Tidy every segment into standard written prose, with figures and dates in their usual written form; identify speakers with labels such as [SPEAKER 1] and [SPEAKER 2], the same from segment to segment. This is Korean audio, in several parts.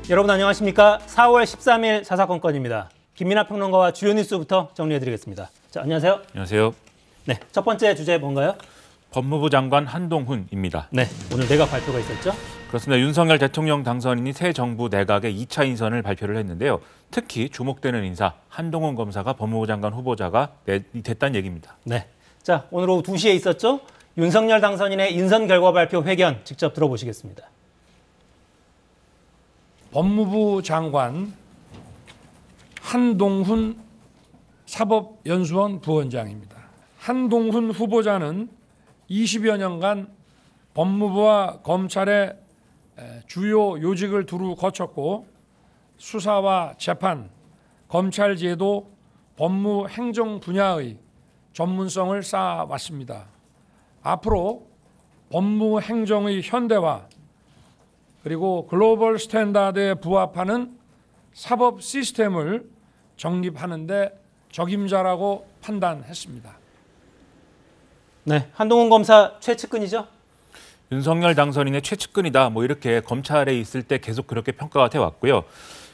[SPEAKER 1] 여러분 안녕하십니까? 4월 13일 사사건건입니다. 김민하 평론가와 주요 뉴스부터 정리해드리겠습니다. 자, 안녕하세요.
[SPEAKER 2] 안녕하세요.
[SPEAKER 1] 네, 첫 번째 주제 뭔가요?
[SPEAKER 2] 법무부 장관 한동훈입니다.
[SPEAKER 1] 네, 오늘 내각 발표가 있었죠?
[SPEAKER 2] 그렇습니다. 윤석열 대통령 당선인이 새 정부 내각의 2차 인선을 발표를 했는데요. 특히 주목되는 인사, 한동훈 검사가 법무부 장관 후보자가 됐다는 얘기입니다.
[SPEAKER 1] 네, 자, 오늘 오후 2시에 있었죠? 윤석열 당선인의 인선 결과 발표 회견 직접 들어보시겠습니다.
[SPEAKER 3] 법무부 장관 한동훈 사법연수원 부원장입니다. 한동훈 후보자는 20여 년간 법무부와 검찰의 주요 요직을 두루 거쳤고 수사와 재판, 검찰제도, 법무행정 분야의 전문성을 쌓아왔습니다. 앞으로 법무행정의 현대화 그리고 글로벌 스탠다드에 부합하는 사법 시스템을 정립하는 데 적임자라고 판단했습니다.
[SPEAKER 1] 네, 한동훈 검사 최측근이죠?
[SPEAKER 2] 윤석열 당선인의 최측근이다. 이렇게 검찰에 있을 때 계속 그렇게 평가가 돼 왔고요.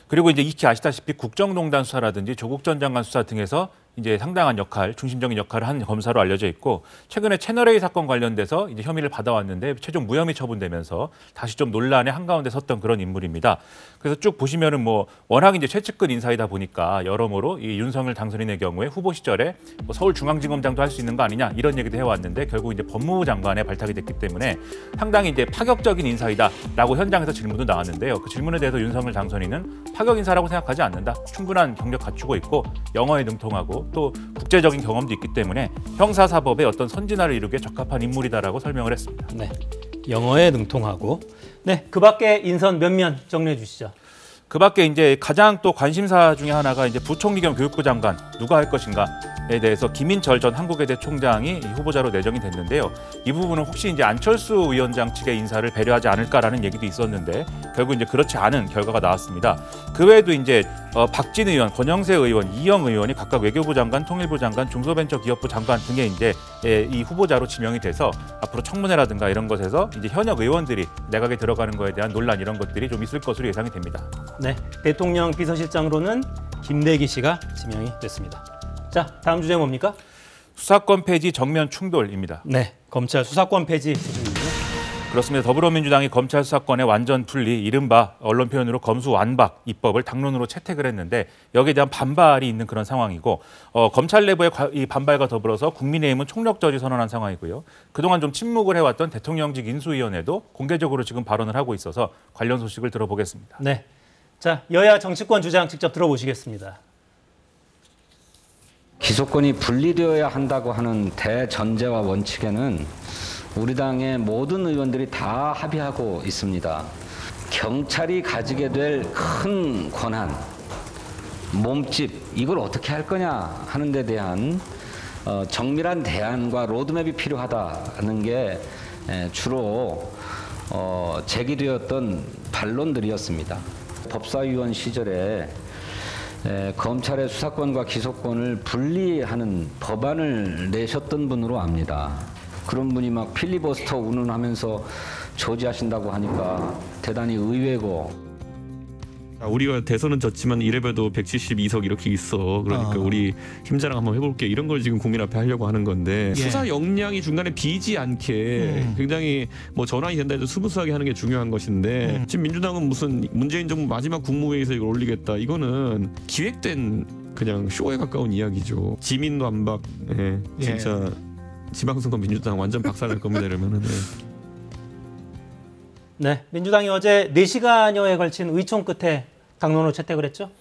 [SPEAKER 2] 그리고 이제 익히 아시다시피 국정농단 수사라든지 조국 전 장관 수사 등에서 이제 상당한 역할, 중심적인 역할을 한 검사로 알려져 있고 최근에 채널A 사건 관련돼서 이제 혐의를 받아왔는데 최종 무혐의 처분되면서 다시 좀 논란의 한가운데 섰던 그런 인물입니다. 그래서 쭉 보시면은 워낙 이제 최측근 인사이다 보니까 여러모로 이 윤석열 당선인의 경우에 후보 시절에 서울중앙지검장도 할 수 있는 거 아니냐 이런 얘기도 해왔는데 결국 이제 법무부 장관에 발탁이 됐기 때문에 상당히 이제 파격적인 인사이다라고 현장에서 질문도 나왔는데요. 그 질문에 대해서 윤석열 당선인은 파격 인사라고 생각하지 않는다. 충분한 경력 갖추고 있고 영어에 능통하고 또 국제적인 경험도 있기 때문에 형사사법의 어떤 선진화를 이루기에 적합한 인물이다라고 설명을 했습니다.
[SPEAKER 1] 네, 영어에 능통하고. 네, 그 밖에 인선 몇면 정리해 주시죠.
[SPEAKER 2] 그 밖에 이제 가장 또 관심사 중에 하나가 이제 부총리 겸 교육부 장관 누가 할 것인가에 대해서 김인철 전 한국외대 총장이 후보자로 내정이 됐는데요. 이 부분은 혹시 이제 안철수 위원장 측의 인사를 배려하지 않을까라는 얘기도 있었는데 결국 이제 그렇지 않은 결과가 나왔습니다. 그 외에도 이제 박진 의원, 권영세 의원, 이영 의원이 각각 외교부 장관, 통일부 장관, 중소벤처기업부 장관 등의 이제 이 후보자로 지명이 돼서 앞으로 청문회라든가 이런 것에서 이제 현역 의원들이 내각에 들어가는 거에 대한 논란 이런 것들이 좀 있을 것으로 예상이 됩니다.
[SPEAKER 1] 네, 대통령 비서실장으로는 김대기 씨가 지명이 됐습니다. 자, 다음 주제 뭡니까?
[SPEAKER 2] 수사권 폐지 정면 충돌입니다.
[SPEAKER 1] 네, 검찰 수사권 폐지 수준이군요.
[SPEAKER 2] 그렇습니다. 더불어민주당이 검찰 수사권의 완전 분리, 이른바 언론 표현으로 검수완박 입법을 당론으로 채택을 했는데 여기에 대한 반발이 있는 그런 상황이고 검찰 내부의 이 반발과 더불어서 국민의힘은 총력 저지 선언한 상황이고요. 그동안 좀 침묵을 해왔던 대통령직 인수위원회도 공개적으로 지금 발언을 하고 있어서 관련 소식을 들어보겠습니다.
[SPEAKER 1] 네, 자, 여야 정치권 주장 직접 들어보시겠습니다.
[SPEAKER 4] 기소권이 분리되어야 한다고 하는 대전제와 원칙에는 우리 당의 모든 의원들이 다 합의하고 있습니다. 경찰이 가지게 될 큰 권한, 몸집, 이걸 어떻게 할 거냐 하는 데 대한 정밀한 대안과 로드맵이 필요하다는 게 주로 제기되었던 반론들이었습니다. 법사위원 시절에 검찰의 수사권과 기소권을 분리하는 법안을 내셨던 분으로 압니다. 그런 분이 막 필리버스터 운운하면서 조지하신다고 하니까 대단히 의외고.
[SPEAKER 5] 우리가 대선은 졌지만 이래봬도 172석 이렇게 있어. 그러니까 우리 힘자랑 한번 해볼게. 이런 걸 지금 국민 앞에 하려고 하는 건데
[SPEAKER 6] 예.
[SPEAKER 5] 수사 역량이 중간에 비지 않게 굉장히 전환이 된다 해도 스무스하게 하는 게 중요한 것인데 지금 민주당은 무슨 문재인 정부 마지막 국무회의에서 이걸 올리겠다. 이거는 기획된 그냥 쇼에 가까운 이야기죠. 지민완박. 진짜 지방선거 민주당 완전 박살날 겁니다. 이러면은.
[SPEAKER 1] 네, 민주당이 어제 4시간여에 걸친 의총 끝에 당론으로 채택을 했죠?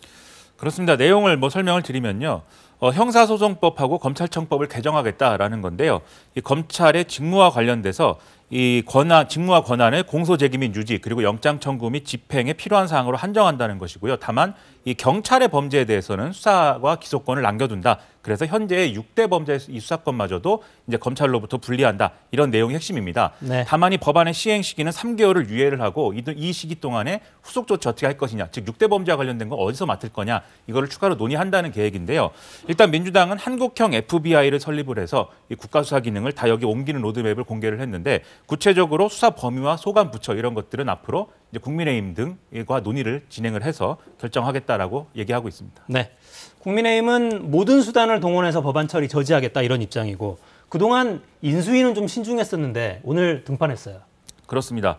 [SPEAKER 2] 그렇습니다. 내용을 설명을 드리면요. 형사소송법하고 검찰청법을 개정하겠다라는 건데요. 이 검찰의 직무와 관련돼서 이 직무와 권한을 공소제기 및 유지 그리고 영장 청구 및 집행에 필요한 사항으로 한정한다는 것이고요. 다만 이 경찰의 범죄에 대해서는 수사와 기소권을 남겨둔다. 그래서 현재의 6대 범죄 이 수사권마저도 이제 검찰로부터 분리한다. 이런 내용이 핵심입니다.
[SPEAKER 1] 네.
[SPEAKER 2] 다만 이 법안의 시행 시기는 3개월을 유예를 하고 이 시기 동안에 후속 조치 어떻게 할 것이냐. 즉 6대 범죄와 관련된 거 어디서 맡을 거냐. 이거를 추가로 논의한다는 계획인데요. 일단 민주당은 한국형 FBI를 설립을 해서 이 국가수사 기능을 다 여기 옮기는 로드맵을 공개를 했는데 구체적으로 수사 범위와 소관 부처 이런 것들은 앞으로 이제 국민의힘 등과 논의를 진행을 해서 결정하겠다라고 얘기하고 있습니다.
[SPEAKER 1] 네. 국민의힘은 모든 수단을 동원해서 법안 처리 저지하겠다 이런 입장이고 그동안 인수위는 좀 신중했었는데 오늘 등판했어요.
[SPEAKER 2] 그렇습니다.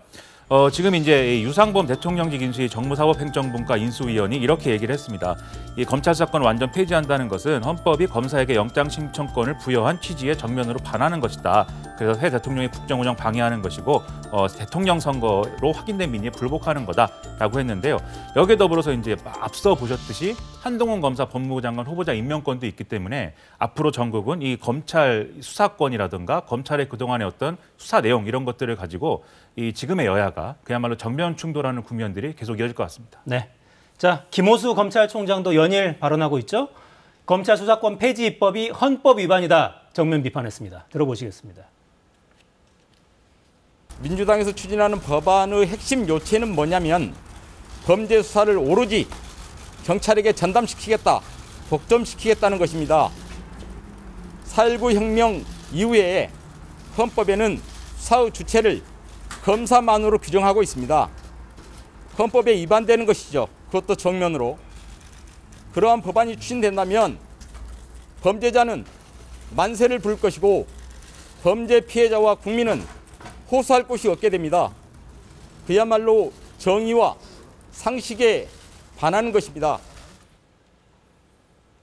[SPEAKER 2] 지금 이제 유상범 대통령직 인수위 정무사법행정분과 인수위원이 이렇게 얘기를 했습니다. 이 검찰 사건을 완전 폐지한다는 것은 헌법이 검사에게 영장 신청권을 부여한 취지에 정면으로 반하는 것이다. 그래서 새 대통령의 국정운영 방해하는 것이고 대통령 선거로 확인된 민의에 불복하는 거다라고 했는데요. 여기에 더불어서 이제 앞서 보셨듯이 한동훈 검사 법무부 장관 후보자 임명권도 있기 때문에 앞으로 전국은 이 검찰 수사권이라든가 검찰의 그동안의 어떤 수사 내용 이런 것들을 가지고 이 지금의 여야가 그야말로 정면 충돌하는 국면들이 계속 이어질 것 같습니다.
[SPEAKER 1] 네. 자, 김호수 검찰총장도 연일 발언하고 있죠. 검찰 수사권 폐지 입법이 헌법 위반이다. 정면 비판했습니다. 들어보시겠습니다.
[SPEAKER 6] 민주당에서 추진하는 법안의 핵심 요체는 뭐냐면 범죄 수사를 오로지 경찰에게 전담시키겠다, 독점시키겠다는 것입니다. 4.19 혁명 이후에 헌법에는 수사의 주체를 검사만으로 규정하고 있습니다. 헌법에 위반되는 것이죠. 그것도 정면으로. 그러한 법안이 추진된다면 범죄자는 만세를 부를 것이고 범죄 피해자와 국민은 호소할 곳이 없게 됩니다. 그야말로 정의와 상식에 반하는 것입니다.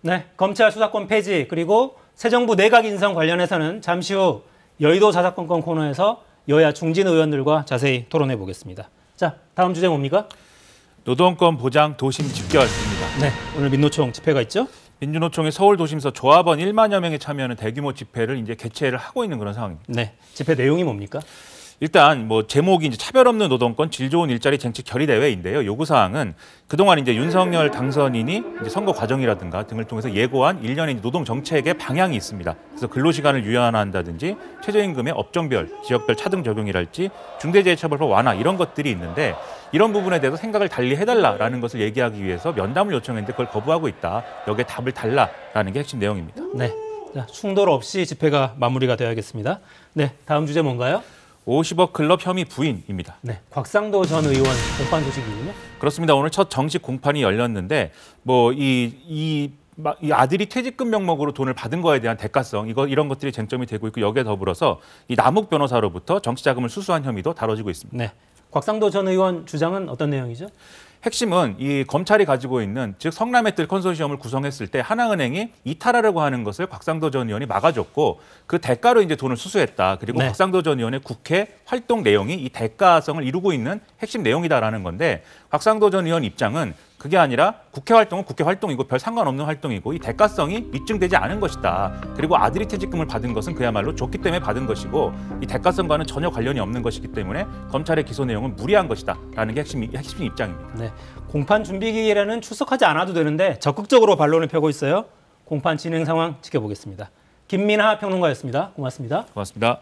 [SPEAKER 1] 네, 검찰 수사권 폐지 그리고 새 정부 내각 인선 관련해서는 잠시 후 여의도 자사건건 코너에서 여야 중진 의원들과 자세히 토론해 보겠습니다. 자, 다음 주제 뭡니까?
[SPEAKER 2] 노동권 보장 도심 집결입니다.
[SPEAKER 1] 네, 오늘 민노총 집회가 있죠?
[SPEAKER 2] 민주노총이 서울 도심서 조합원 1만여 명이 참여하는 대규모 집회를 이제 개최를 하고 있는 그런 상황입니다.
[SPEAKER 1] 네, 집회 내용이 뭡니까?
[SPEAKER 2] 일단 뭐 제목이 이제 차별 없는 노동권 질 좋은 일자리 쟁취 결의대회인데요. 요구 사항은 그동안 이제 윤석열 당선인이 이제 선거 과정이라든가 등을 통해서 예고한 일련의 노동 정책의 방향이 있습니다. 그래서 근로 시간을 유연한다든지 최저임금의 업종별, 지역별 차등 적용이랄지 중대재해처벌법 완화 이런 것들이 있는데 이런 부분에 대해서 생각을 달리 해달라라는 것을 얘기하기 위해서 면담을 요청했는데 그걸 거부하고 있다. 여기에 답을 달라라는 게 핵심 내용입니다.
[SPEAKER 1] 네, 자, 충돌 없이 집회가 마무리가 되어야겠습니다. 네, 다음 주제 뭔가요?
[SPEAKER 2] 50억 클럽 혐의 부인입니다.
[SPEAKER 1] 네, 곽상도 전 의원 공판 소식이군요.
[SPEAKER 2] 그렇습니다. 오늘 첫 정식 공판이 열렸는데 뭐 이 아들이 퇴직금 명목으로 돈을 받은 거에 대한 대가성 이런 것들이 쟁점이 되고 있고 여기에 더불어서 이 남욱 변호사로부터 정치 자금을 수수한 혐의도 다뤄지고 있습니다.
[SPEAKER 1] 네, 곽상도 전 의원 주장은 어떤 내용이죠?
[SPEAKER 2] 핵심은 이 검찰이 가지고 있는 즉 성남의 뜰 컨소시엄을 구성했을 때 하나은행이 이탈하려고 하는 것을 곽상도 전 의원이 막아줬고 그 대가로 이제 돈을 수수했다. 그리고
[SPEAKER 1] 네.
[SPEAKER 2] 곽상도 전 의원의 국회 활동 내용이 이 대가성을 이루고 있는 핵심 내용이다라는 건데 곽상도 전 의원 입장은 그게 아니라 국회 활동은 국회 활동이고 별 상관없는 활동이고 이 대가성이 입증되지 않은 것이다. 그리고 아들이 퇴직금을 받은 것은 그야말로 줬기 때문에 받은 것이고 이 대가성과는 전혀 관련이 없는 것이기 때문에 검찰의 기소 내용은 무리한 것이다라는 게 핵심 입장입니다.
[SPEAKER 1] 네, 공판 준비 기일에는 출석하지 않아도 되는데 적극적으로 반론을 펴고 있어요. 공판 진행 상황 지켜보겠습니다. 김민하 평론가였습니다. 고맙습니다.
[SPEAKER 2] 고맙습니다.